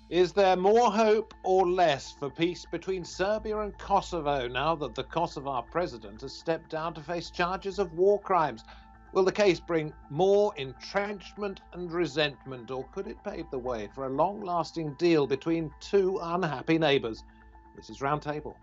Is there more hope or less for peace between Serbia and Kosovo now that the Kosovar President has stepped down to face charges of war crimes? Will the case bring more entrenchment and resentment, or could it pave the way for a long-lasting deal between two unhappy neighbours? This is Roundtable.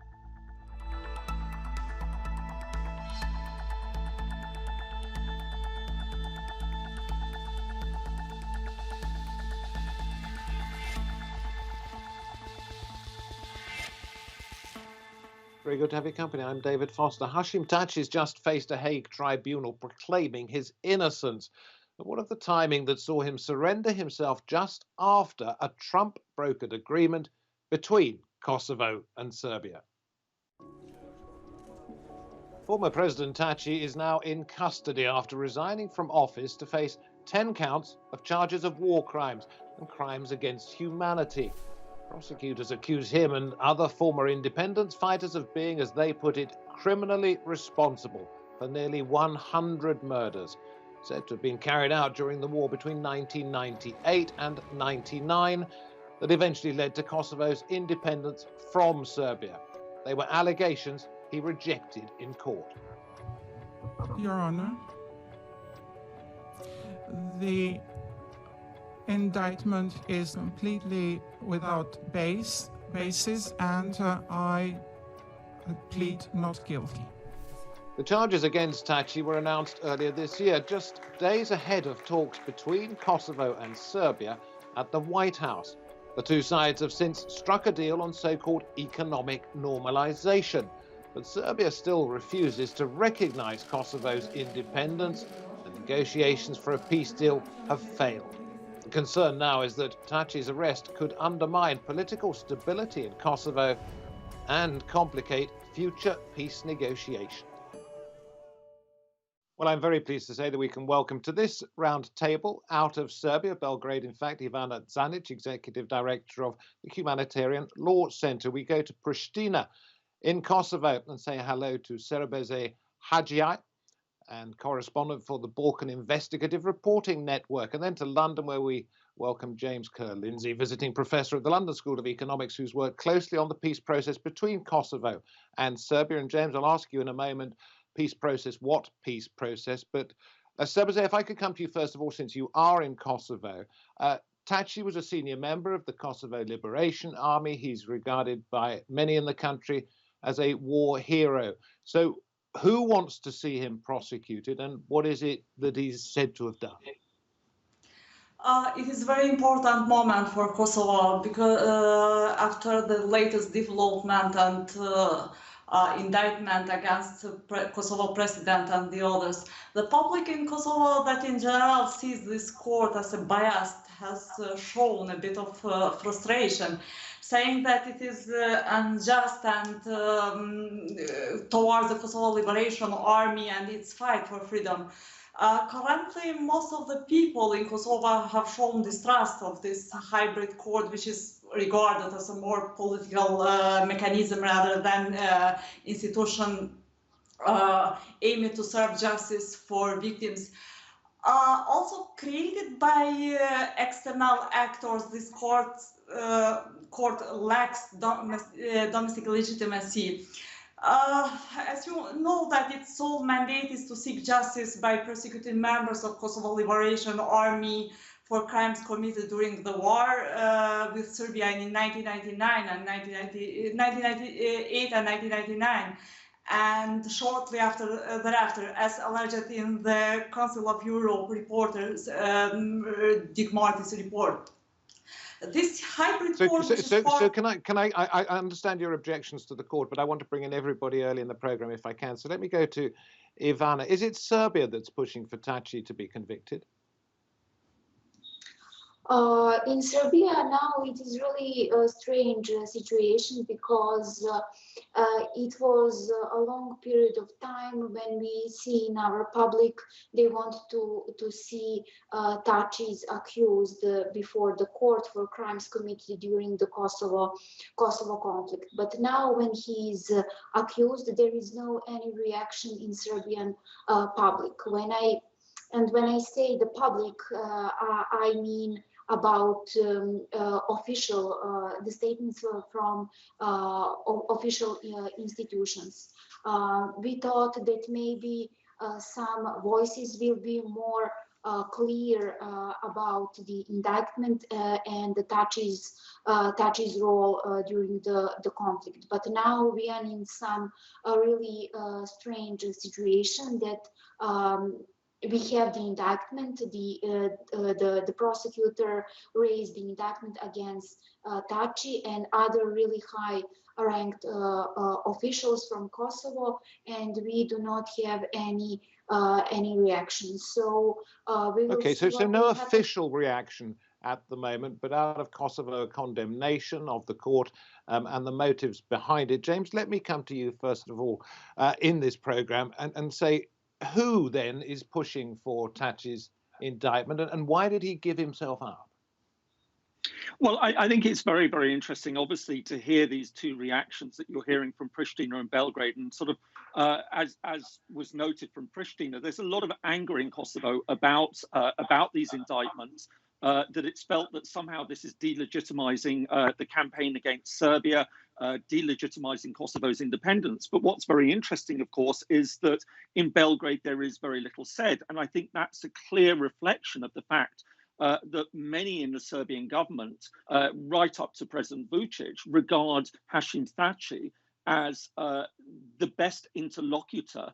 Very good to have your company. I'm David Foster. Hashim Tachi has just faced a Hague tribunal proclaiming his innocence. But what of the timing that saw him surrender himself just after a Trump-brokered agreement between Kosovo and Serbia? Former President Tachi is now in custody after resigning from office to face 10 counts of charges of war crimes and crimes against humanity. Prosecutors accuse him and other former independence fighters of being, as they put it, criminally responsible for nearly 100 murders, said to have been carried out during the war between 1998 and 99 that eventually led to Kosovo's independence from Serbia. They were allegations he rejected in court. Your Honor, the indictment is completely without basis, and I plead not guilty. The charges against Tachi were announced earlier this year, just days ahead of talks between Kosovo and Serbia at the White House. The two sides have since struck a deal on so-called economic normalization, but Serbia still refuses to recognize Kosovo's independence, and negotiations for a peace deal have failed. The concern now is that Tachi's arrest could undermine political stability in Kosovo and complicate future peace negotiations. Well, I'm very pleased to say that we can welcome to this round table out of Serbia, Belgrade, in fact, Ivana Zanic, Executive Director of the Humanitarian Law Center. We go to Pristina in Kosovo and say hello to Serbeze Haxhiaj, and correspondent for the Balkan Investigative Reporting Network, and then to London, where we welcome James Ker-Lindsay, visiting professor at the London School of Economics, who's worked closely on the peace process between Kosovo and Serbia. And James, I'll ask you in a moment, peace process, what peace process? But Serbeze, if I could come to you first of all, since you are in Kosovo. Tachi was a senior member of the Kosovo Liberation Army. He's regarded by many in the country as a war hero. So who wants to see him prosecuted, and what is it that he's said to have done? It is a very important moment for Kosovo because after the latest development and indictment against Kosovar President and the others, the public in Kosovo that in general sees this court as a biased has shown a bit of frustration, saying that it is unjust and towards the Kosovo Liberation Army and its fight for freedom. Currently, most of the people in Kosovo have shown distrust of this hybrid court, which is regarded as a more political mechanism rather than institution aiming to serve justice for victims. Also created by external actors, this court lacks domestic legitimacy. As you know, that its sole mandate is to seek justice by prosecuting members of Kosovo Liberation Army for crimes committed during the war with Serbia in 1999 and 1998 and 1999. And shortly thereafter, as alleged in the Council of Europe reporters, Dick Marty's report. This hybrid court. So can I understand your objections to the court, but I want to bring in everybody early in the program if I can. So let me go to Ivana. Is it Serbia that's pushing for Tachi to be convicted? In Serbia now it is really a strange situation because it was a long period of time when we see in our public they want to see Tachi's accused before the court for crimes committed during the Kosovo conflict. But now when he is accused, there is no any reaction in Serbian public. When I say the public, I mean about the statements from official institutions. We thought that maybe some voices will be more clear about the indictment and the Tachi's role during the conflict. But now we are in some really strange situation that we have the indictment. The prosecutor raised the indictment against Tachi and other really high-ranked officials from Kosovo, and we do not have any reaction. So we will okay, see so what no will happen. official reaction at the moment, but out of Kosovo, a condemnation of the court and the motives behind it. James, let me come to you first of all in this program and say, who then is pushing for Tachi's indictment, and why did he give himself up? Well, I think it's very, very interesting, obviously, to hear these two reactions that you're hearing from Pristina and Belgrade. And sort of, as was noted from Pristina, there's a lot of anger in Kosovo about these indictments, that it's felt that somehow this is delegitimizing the campaign against Serbia, delegitimizing Kosovo's independence. But what's very interesting, of course, is that in Belgrade, there is very little said. And I think that's a clear reflection of the fact that many in the Serbian government, right up to President Vučić, regard Hašim Tači as the best interlocutor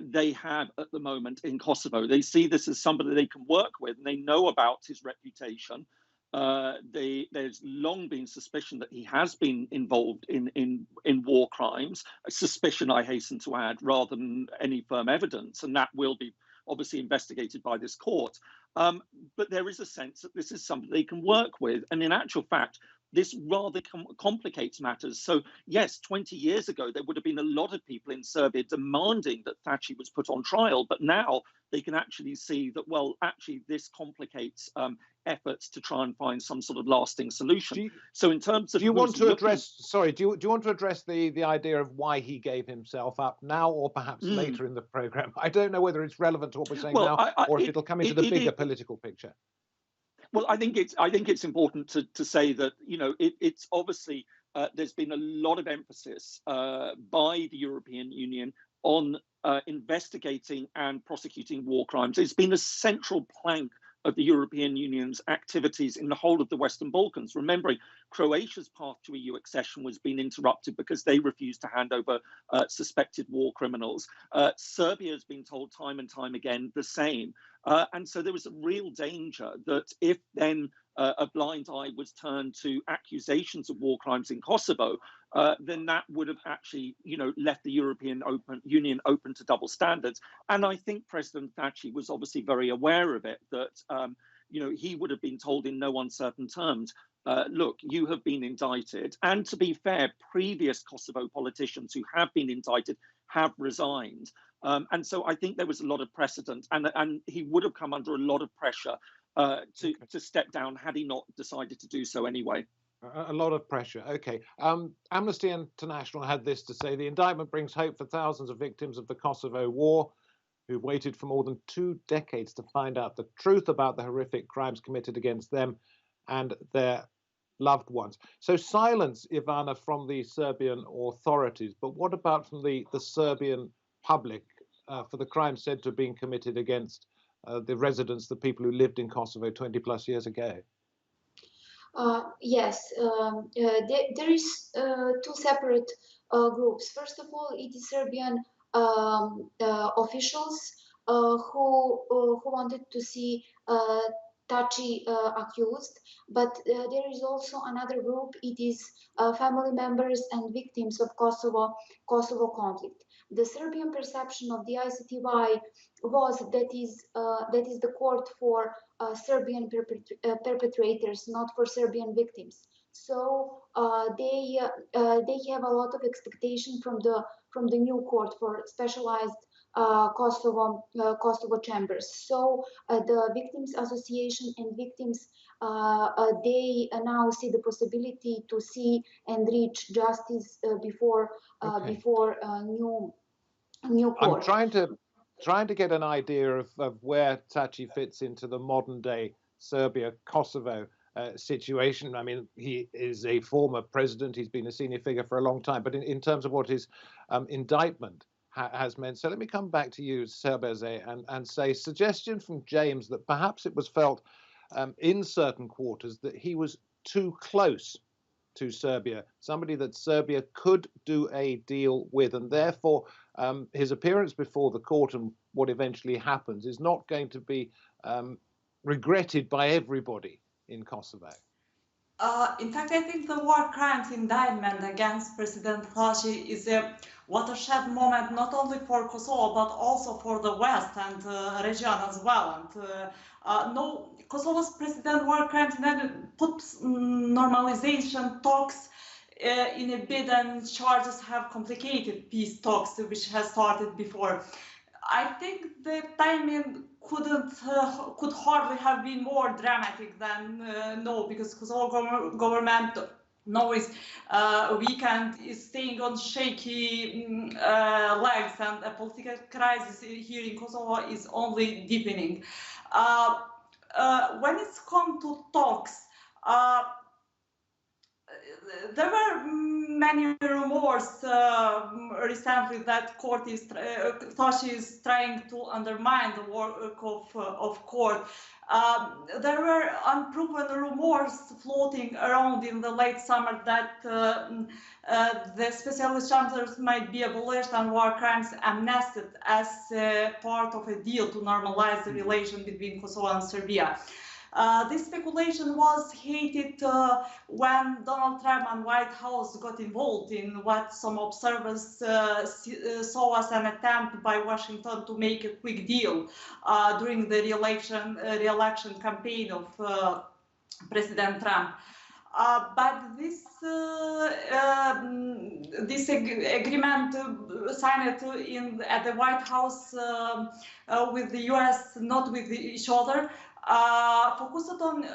they have at the moment in Kosovo. They see this as somebody they can work with, and they know about his reputation. There's long been suspicion that he has been involved in war crimes, a suspicion, I hasten to add, rather than any firm evidence, and that will be obviously investigated by this court. But there is a sense that this is something they can work with. And in actual fact, this rather complicates matters. So yes, 20 years ago, there would have been a lot of people in Serbia demanding that Tachi was put on trial. But now they can actually see that, well, actually, this complicates efforts to try and find some sort of lasting solution. So in terms of do you want to address the idea of why he gave himself up now, or perhaps later in the program? I don't know whether it's relevant to what we're saying now, or if it'll come into the bigger political picture. Well, I think it's important to say that, you know, it's obviously there's been a lot of emphasis by the European Union on investigating and prosecuting war crimes. It's been a central plank of the European Union's activities in the whole of the Western Balkans. Remembering Croatia's path to EU accession was being interrupted because they refused to hand over suspected war criminals. Serbia has been told time and time again the same. And so there was a real danger that if then a blind eye was turned to accusations of war crimes in Kosovo, then that would have actually, you know, left the European Union open to double standards. And I think President Tachi was obviously very aware of it, that, you know, he would have been told in no uncertain terms, look, you have been indicted. And to be fair, previous Kosovo politicians who have been indicted have resigned. And so I think there was a lot of precedent, and he would have come under a lot of pressure to step down had he not decided to do so anyway. A lot of pressure. Okay. Amnesty International had this to say: the indictment brings hope for thousands of victims of the Kosovo War who waited for more than 2 decades to find out the truth about the horrific crimes committed against them and their loved ones. So silence, Ivana, from the Serbian authorities. But what about from the Serbian public for the crimes said to have been committed against the residents, the people who lived in Kosovo 20 plus years ago? Yes, there is 2 separate groups. First of all, it is Serbian officials who wanted to see Tachi accused, but there is also another group. It is family members and victims of Kosovo conflict. The Serbian perception of the ICTY was that is the court for Serbian perpetrators, not for Serbian victims. So they have a lot of expectation from the new court for specialized Kosovo chambers. So the Victims Association and victims, they now see the possibility to see and reach justice before new court. I'm trying to get an idea of where Tachi fits into the modern day Serbia-Kosovo situation. I mean, he is a former president. He's been a senior figure for a long time. But in terms of what his indictment has meant. So let me come back to you, Serbeze, and say suggestion from James that perhaps it was felt in certain quarters that he was too close to Serbia, somebody that Serbia could do a deal with, and therefore his appearance before the court and what eventually happens is not going to be regretted by everybody in Kosovo. In fact, I think the war crimes indictment against President Tachi is a watershed moment not only for Kosovo but also for the West and region as well. And no, Kosovo's president war crimes put normalization talks in a bid, and charges have complicated peace talks, which has started before. I think the timing could hardly have been more dramatic than no, because Kosovo government now is weekend is staying on shaky legs, and a political crisis here in Kosovo is only deepening. When it's come to talks, there were many rumors recently that Tachi is trying to undermine the work of court. There were unproven rumors floating around in the late summer that the specialist chapters might be abolished and war crimes amnested as part of a deal to normalize the relation between Kosovo and Serbia. This speculation was heated when Donald Trump and White House got involved in what some observers saw as an attempt by Washington to make a quick deal during the re-election campaign of President Trump. But this agreement signed at the White House with the U.S., not with each other, focused on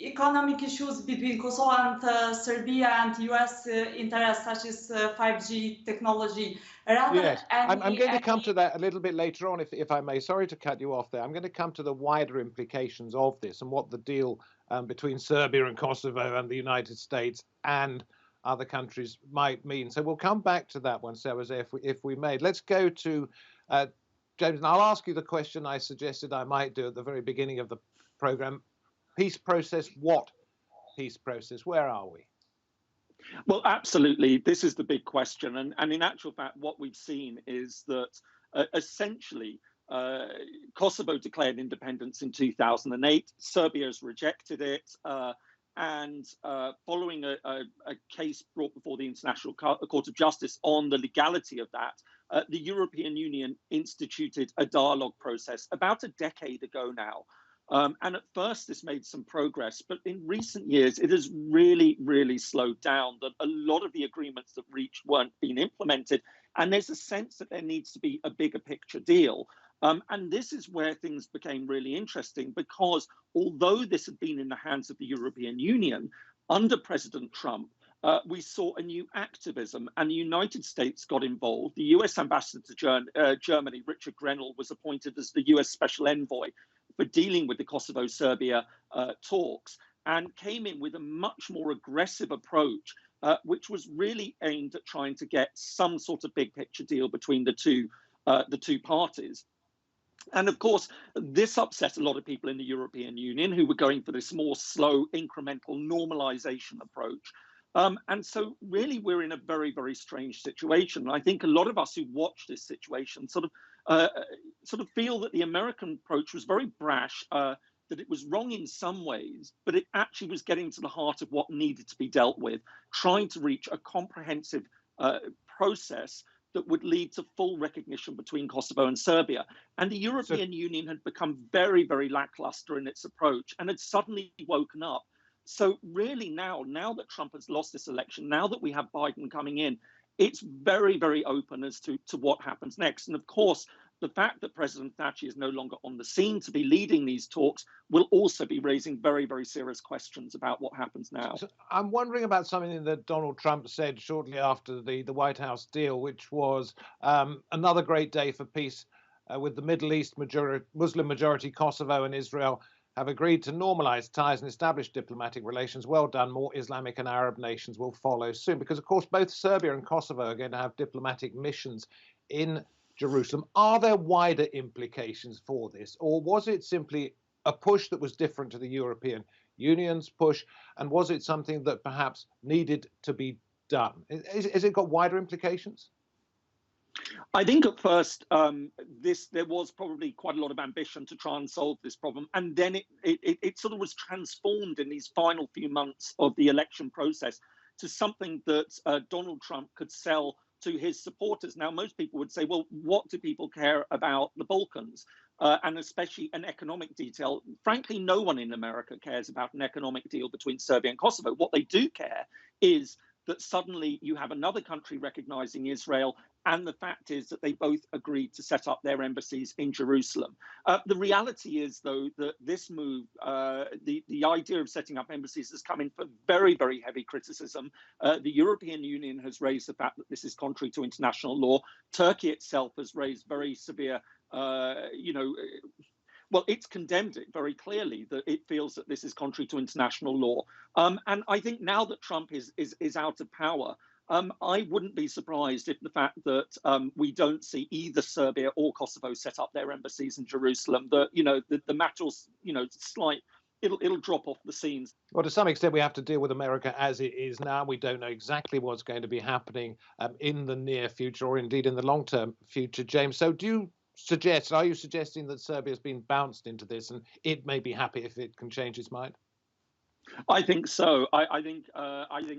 economic issues between Kosovo and Serbia and U.S. interests, such as 5G technology. Yes, I'm going to come to that a little bit later on, if I may. Sorry to cut you off there. I'm going to come to the wider implications of this and what the deal between Serbia and Kosovo and the United States and other countries might mean. So we'll come back to that one, Serbeze, if we may. Let's go to James, and I'll ask you the question I suggested I might do at the very beginning of the program. Peace process, what peace process? Where are we? Well, absolutely. This is the big question. And in actual fact, what we've seen is that essentially Kosovo declared independence in 2008. Serbia has rejected it. And following a case brought before the International Court of Justice on the legality of that, the European Union instituted a dialogue process about a decade ago now. And at first, this made some progress, but in recent years, it has really, really slowed down. That a lot of the agreements that reached weren't being implemented. And there's a sense that there needs to be a bigger picture deal. And this is where things became really interesting, because although this had been in the hands of the European Union, under President Trump, we saw a new activism, and the United States got involved. The US ambassador to Germany, Richard Grenell, was appointed as the US special envoy for dealing with the Kosovo-Serbia talks, and came in with a much more aggressive approach, which was really aimed at trying to get some sort of big picture deal between the two parties. And of course, this upset a lot of people in the European Union who were going for this more slow, incremental normalization approach. And so really, we're in a very, very strange situation. And I think a lot of us who watch this situation sort of feel that the American approach was very brash, that it was wrong in some ways, but it actually was getting to the heart of what needed to be dealt with, trying to reach a comprehensive process that would lead to full recognition between Kosovo and Serbia. And the European Union had become very, very lackluster in its approach and had suddenly woken up. So really now that Trump has lost this election, now that we have Biden coming in, it's very, very open as to what happens next. And of course, the fact that President Tachi is no longer on the scene to be leading these talks will also be raising very, very serious questions about what happens now. So I'm wondering about something that Donald Trump said shortly after the White House deal, which was another great day for peace with the Middle East Muslim majority Kosovo and Israel have agreed to normalize ties and establish diplomatic relations. Well done. More Islamic and Arab nations will follow soon, because, of course, both Serbia and Kosovo are going to have diplomatic missions in Jerusalem. Are there wider implications for this, or was it simply a push that was different to the European Union's push, and was it something that perhaps needed to be done? Has it got wider implications? I think at first there was probably quite a lot of ambition to try and solve this problem, and then it sort of was transformed in these final few months of the election process to something that Donald Trump could sell to his supporters. Now, most people would say, well, what do people care about the Balkans? And especially an economic detail. Frankly, no one in America cares about an economic deal between Serbia and Kosovo. What they do care is that suddenly you have another country recognizing Israel, and the fact is that they both agreed to set up their embassies in Jerusalem. The reality is, though, that this move, the idea of setting up embassies has come in for very, very heavy criticism. The European Union has raised the fact that this is contrary to international law. Turkey itself has raised very severe well, it's condemned it very clearly, that it feels that this is contrary to international law. And I think now that Trump is out of power, I wouldn't be surprised if the fact that we don't see either Serbia or Kosovo set up their embassies in Jerusalem, that, the matters, it'll drop off the scenes. Well, to some extent, we have to deal with America as it is now. We don't know exactly what's going to be happening in the near future, or indeed in the long-term future, James. So are you suggesting that Serbia has been bounced into this and it may be happy if it can change its mind? I think so. I think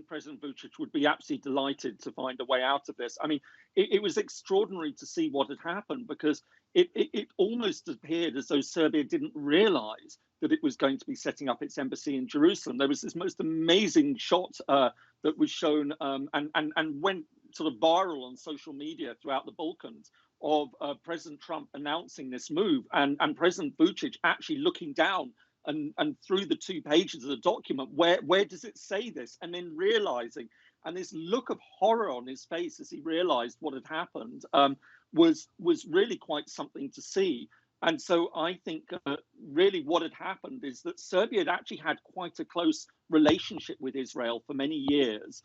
President Vučić would be absolutely delighted to find a way out of this. I mean, it was extraordinary to see what had happened, because it almost appeared as though Serbia didn't realize that it was going to be setting up its embassy in Jerusalem. There was this most amazing shot that was shown and went sort of viral on social media throughout the Balkans, of President Trump announcing this move, and President Vučić actually looking down and through the 2 pages of the document, where does it say this? And then realizing, and this look of horror on his face as he realized what had happened, was really quite something to see. And so I think really what had happened is that Serbia had actually had quite a close relationship with Israel for many years,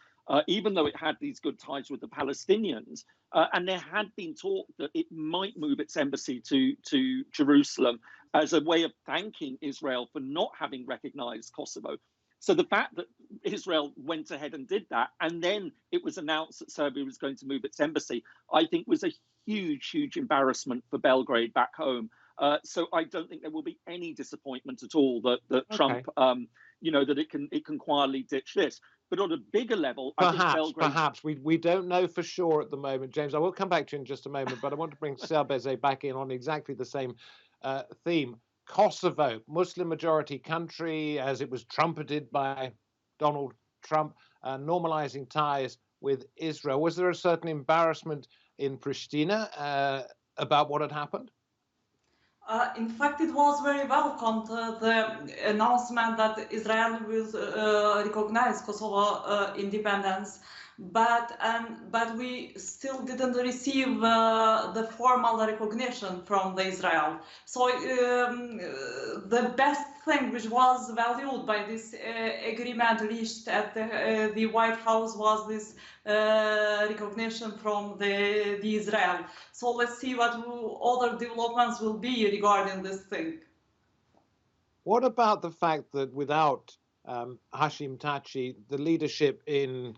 even though it had these good ties with the Palestinians. And there had been talk that it might move its embassy to Jerusalem as a way of thanking Israel for not having recognized Kosovo. So the fact that Israel went ahead and did that, and then it was announced that Serbia was going to move its embassy, I think was a huge, huge embarrassment for Belgrade back home. So I don't think there will be any disappointment at all that Okay. Trump, that it can quietly ditch this. But on a bigger level, I think Belgrade... Perhaps. We don't know for sure at the moment, James. I will come back to you in just a moment, but I want to bring Serbeze back in on exactly the same theme. Kosovo, Muslim majority country, as it was trumpeted by Donald Trump, normalizing ties with Israel. Was there a certain embarrassment in Pristina about what had happened? In fact, it was very welcomed, the announcement that Israel will recognize Kosovo independence, but we still didn't receive the formal recognition from the Israel. So the best thing which was valued by this agreement reached at the White House was this recognition from the Israel. So let's see what other developments will be regarding this thing. What about the fact that without Hashim Tachi, the leadership in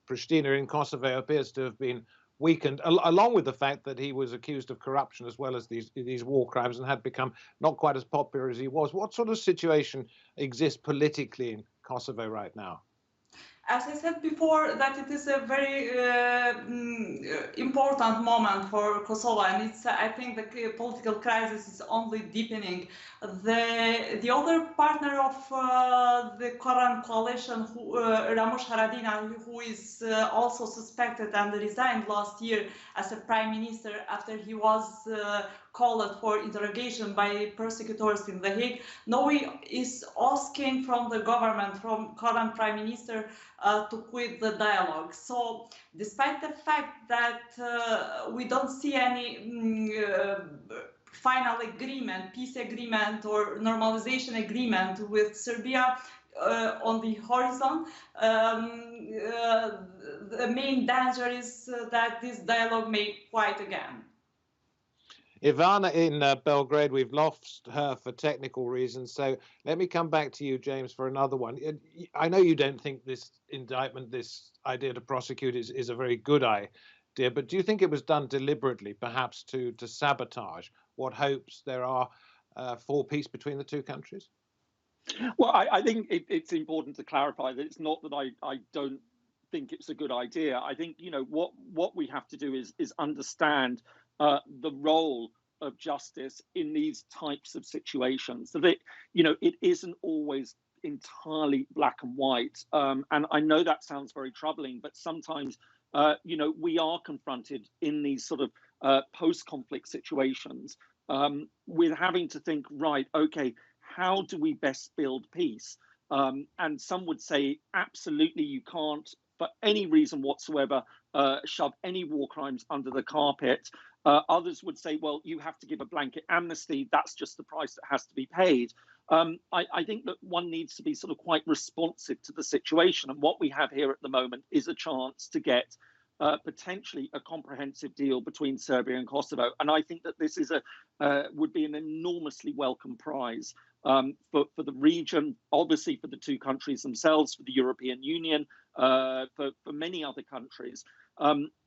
Pristina in Kosovo appears to have been weakened, along with the fact that he was accused of corruption as well as these war crimes and had become not quite as popular as he was? What sort of situation exists politically in Kosovo right now? As I said before, that it is a very important moment for Kosovo, and I think the political crisis is only deepening. The other partner of the current coalition, Ramush Haradinaj, who is also suspected and resigned last year as a prime minister after he was called for interrogation by prosecutors in The Hague, now he is asking from the government, from current prime minister, to quit the dialogue. So despite the fact that we don't see any final agreement, peace agreement or normalization agreement with Serbia on the horizon. The main danger is that this dialogue may quiet again. Ivana in Belgrade, we've lost her for technical reasons. So let me come back to you, James, for another one. I know you don't think this indictment, this idea to prosecute is a very good idea, but do you think it was done deliberately, perhaps to sabotage what hopes there are for peace between the two countries? Well, I think it's important to clarify that it's not that I don't think it's a good idea. I think, you know, what we have to do is understand the role of justice in these types of situations. So that, you know, it isn't always entirely black and white. And I know that sounds very troubling, but sometimes, you know, we are confronted in these sort of post-conflict situations with having to think, right, okay, how do we best build peace? And some would say, absolutely, you can't, for any reason whatsoever, shove any war crimes under the carpet. Others would say, well, you have to give a blanket amnesty. That's just the price that has to be paid. I think that one needs to be sort of quite responsive to the situation. And what we have here at the moment is a chance to get potentially a comprehensive deal between Serbia and Kosovo. And I think that this is would be an enormously welcome prize for the region, obviously for the two countries themselves, for the European Union, for many other countries.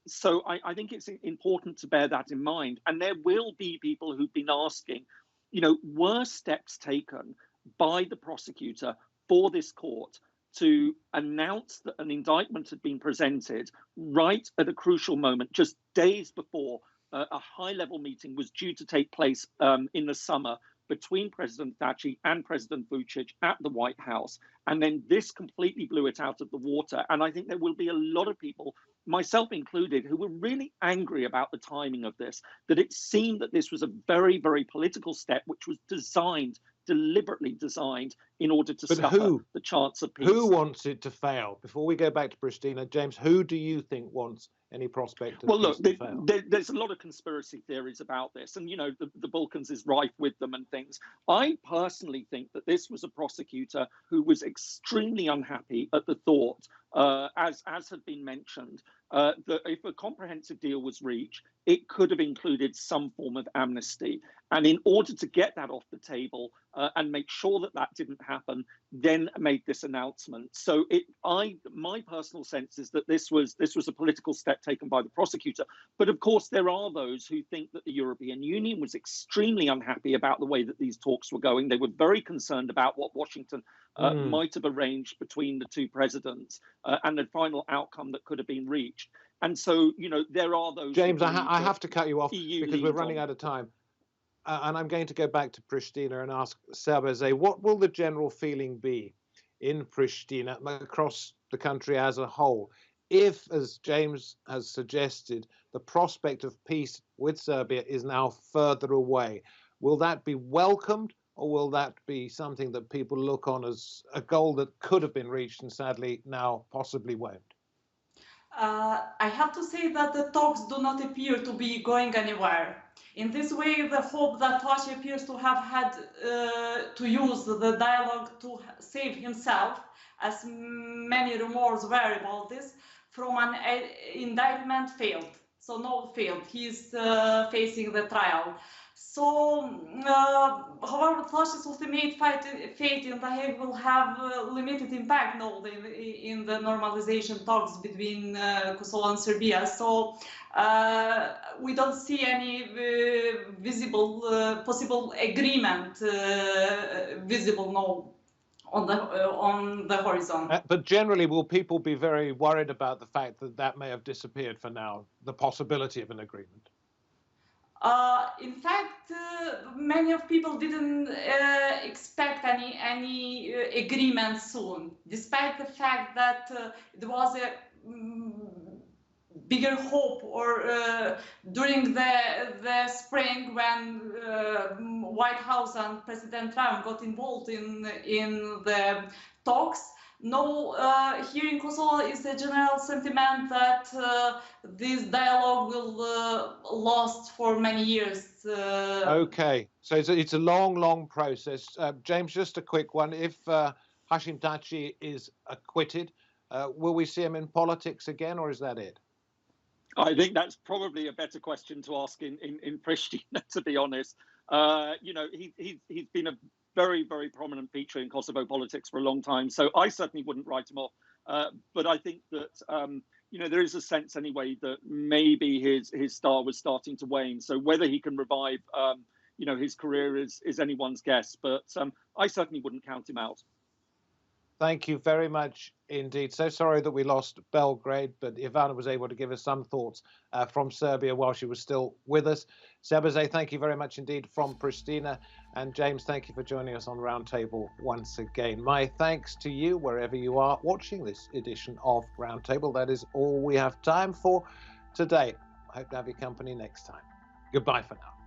So I think it's important to bear that in mind. And there will be people who've been asking, you know, were steps taken by the prosecutor for this court to announce that an indictment had been presented right at a crucial moment, just days before a high-level meeting was due to take place in the summer between President Tachi and President Vučić at the White House. And then this completely blew it out of the water. And I think there will be a lot of people, myself included, who were really angry about the timing of this, that it seemed that this was a very, very political step, which was deliberately designed in order to scupper the chance of peace. Who wants it to fail? Before we go back to Pristina, James, who do you think wants any prospect of peace to fail? There's a lot of conspiracy theories about this, and, you know, the Balkans is rife with them and things. I personally think that this was a prosecutor who was extremely unhappy at the thought, as had been mentioned, that if a comprehensive deal was reached, it could have included some form of amnesty. And in order to get that off the table and make sure that that didn't happen, then made this announcement. So my personal sense is that this was a political step taken by the prosecutor. But of course, there are those who think that the European Union was extremely unhappy about the way that these talks were going. They were very concerned about what Washington might have arranged between the two presidents and the final outcome that could have been reached. And so, you know, there are those. James, I have to cut you off because we're running out of time. And I'm going to go back to Pristina and ask Serbeze, what will the general feeling be in Pristina across the country as a whole if, as James has suggested, the prospect of peace with Serbia is now further away? Will that be welcomed, or will that be something that people look on as a goal that could have been reached and sadly now possibly won't? I have to say that the talks do not appear to be going anywhere. In this way, the hope that Tachi appears to have had to use the dialogue to save himself, as many rumors were about this, from an indictment failed. So no, failed. He's facing the trial. So, however, Tachi's ultimate fate in The Hague will have limited impact in the normalization talks between Kosovo and Serbia. So, we don't see any visible possible agreement visible on the horizon. But generally, will people be very worried about the fact that that may have disappeared for now, the possibility of an agreement? In fact, many of people didn't expect any agreement soon, despite the fact that there was a bigger hope, or during the spring when White House and President Trump got involved in the talks. No, here in Kosovo is the general sentiment that this dialogue will last for many years Okay, so it's a long process. James, just a quick one. If Hashim Tachi is acquitted, will we see him in politics again, or is that it? I think that's probably a better question to ask in Pristina, to be honest. He's been a very prominent feature in Kosovo politics for a long time, so I certainly wouldn't write him off. But I think that there is a sense anyway that maybe his star was starting to wane. So whether he can revive his career is anyone's guess. But I certainly wouldn't count him out. Thank you very much indeed. So sorry that we lost Belgrade, but Ivana was able to give us some thoughts from Serbia while she was still with us. Serbeze, thank you very much indeed from Pristina. And James, thank you for joining us on Roundtable once again. My thanks to you wherever you are watching this edition of Roundtable. That is all we have time for today. I hope to have your company next time. Goodbye for now.